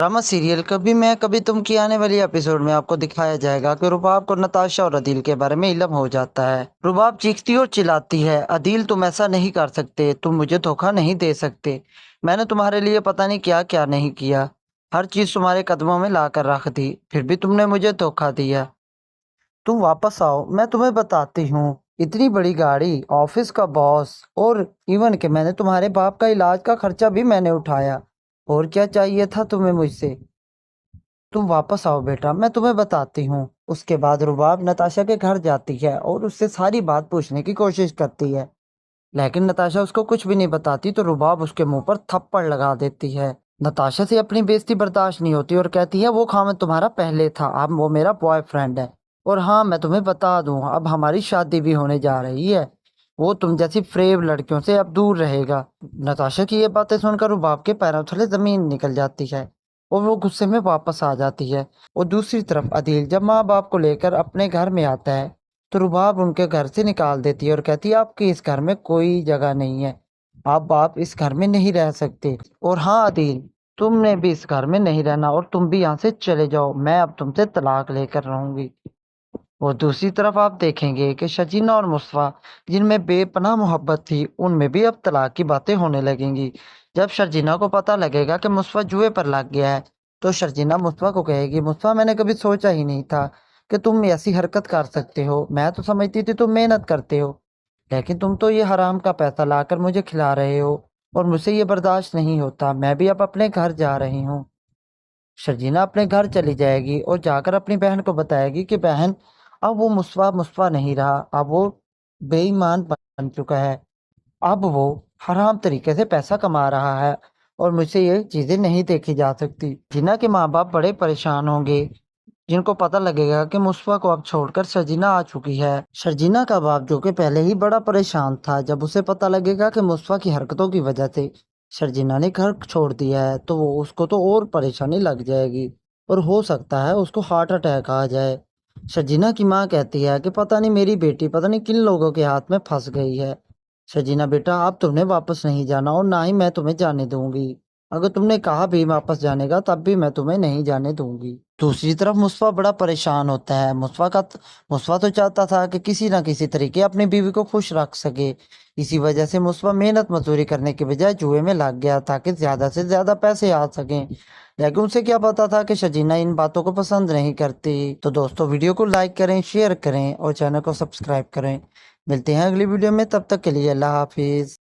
Drama serial कभी मैं कभी तुम की आने वाली एपिसोड में आपको दिखाया जाएगा कि रुबाब को नताशा और अदील के बारे में इल्म हो जाता है। रुबाब चीखती और चिल्लाती है, अदील तुम ऐसा नहीं कर सकते, तुम मुझे धोखा नहीं दे सकते। मैंने तुम्हारे लिए पता नहीं क्या क्या नहीं किया, हर चीज तुम्हारे कदमों में ला कर रख दी, फिर भी तुमने मुझे धोखा दिया। तुम वापस आओ, मैं तुम्हें बताती हूँ। इतनी बड़ी गाड़ी, ऑफिस का बॉस, और इवन कि मैंने तुम्हारे बाप का इलाज का खर्चा भी मैंने उठाया। और क्या चाहिए था तुम्हें मुझसे? तुम वापस आओ बेटा, मैं तुम्हें बताती हूँ। उसके बाद रुबाब नताशा के घर जाती है और उससे सारी बात पूछने की कोशिश करती है, लेकिन नताशा उसको कुछ भी नहीं बताती तो रुबाब उसके मुंह पर थप्पड़ लगा देती है। नताशा से अपनी बेइज्जती बर्दाश्त नहीं होती और कहती है, वो खामद तुम्हारा पहले था, अब वो मेरा बॉयफ्रेंड है। और हाँ, मैं तुम्हें बता दूं, अब हमारी शादी भी होने जा रही है। वो तुम जैसी फ्रेब लड़कियों से अब दूर रहेगा। नताशा की ये बातें सुनकर रुबाब के पैरों तले जमीन निकल जाती है और वो गुस्से में वापस आ जाती है। और दूसरी तरफ अदील जब माँ बाप को लेकर अपने घर में आता है तो रुबाब उनके घर से निकाल देती है और कहती है, आपकी इस घर में कोई जगह नहीं है, आप इस घर में नहीं रह सकते। और हाँ अदील, तुमने भी इस घर में नहीं रहना और तुम भी यहाँ से चले जाओ, मैं अब तुमसे तलाक लेकर रहूंगी। और दूसरी तरफ आप देखेंगे कि शजीना और मुस्तफ़ा, जिनमें बेपनाह मोहब्बत थी, उनमें भी अब तलाक की बातें होने लगेंगी। जब शर्जीना को पता लगेगा कि मुस्तफ़ा जुए पर लग गया है तो शर्जीना मुस्तफ़ा को कहेगी, मुस्तफ़ा मैंने कभी सोचा ही नहीं था कि तुम ऐसी हरकत कर सकते हो। मैं तो समझती थी तुम मेहनत करते हो, लेकिन तुम तो ये हराम का पैसा लाकर मुझे खिला रहे हो और मुझसे ये बर्दाश्त नहीं होता। मैं भी अब अपने घर जा रही हूँ। शर्जीना अपने घर चली जाएगी और जाकर अपनी बहन को बताएगी कि बहन, अब वो मुस्तफा मुस्तफा नहीं रहा, अब वो बेईमान बन चुका है। अब वो हराम तरीके से पैसा कमा रहा है और मुझसे ये चीजें नहीं देखी जा सकती। जिना के माँ बाप बड़े परेशान होंगे जिनको पता लगेगा कि मुस्तफा को अब छोड़कर शर्जीना आ चुकी है। शर्जीना का बाप, जो कि पहले ही बड़ा परेशान था, जब उसे पता लगेगा कि मुस्तफा की हरकतों की वजह से शर्जीना ने घर छोड़ दिया है तो वो उसको तो और परेशानी लग जाएगी और हो सकता है उसको हार्ट अटैक आ जाए। शर्जीना की माँ कहती है कि पता नहीं मेरी बेटी पता नहीं किन लोगों के हाथ में फंस गई है। शर्जीना बेटा, अब तुमने वापस नहीं जाना और ना ही मैं तुम्हें जाने दूंगी। अगर तुमने कहा भी वापस जाने का तब भी मैं तुम्हें नहीं जाने दूंगी। दूसरी तरफ मुस्तफा बड़ा परेशान होता है। मुस्तफा तो चाहता था कि किसी ना किसी तरीके अपनी बीवी को खुश रख सके। इसी वजह से मुस्तफा मेहनत मजदूरी करने के बजाय जुए में लग गया ताकि ज्यादा से ज्यादा पैसे आ सकें। लेकिन उसे क्या पता था कि शजीना इन बातों को पसंद नहीं करती। तो दोस्तों, वीडियो को लाइक करें, शेयर करें और चैनल को सब्सक्राइब करें। मिलते हैं अगली वीडियो में, तब तक के लिए अल्लाह हाफिज।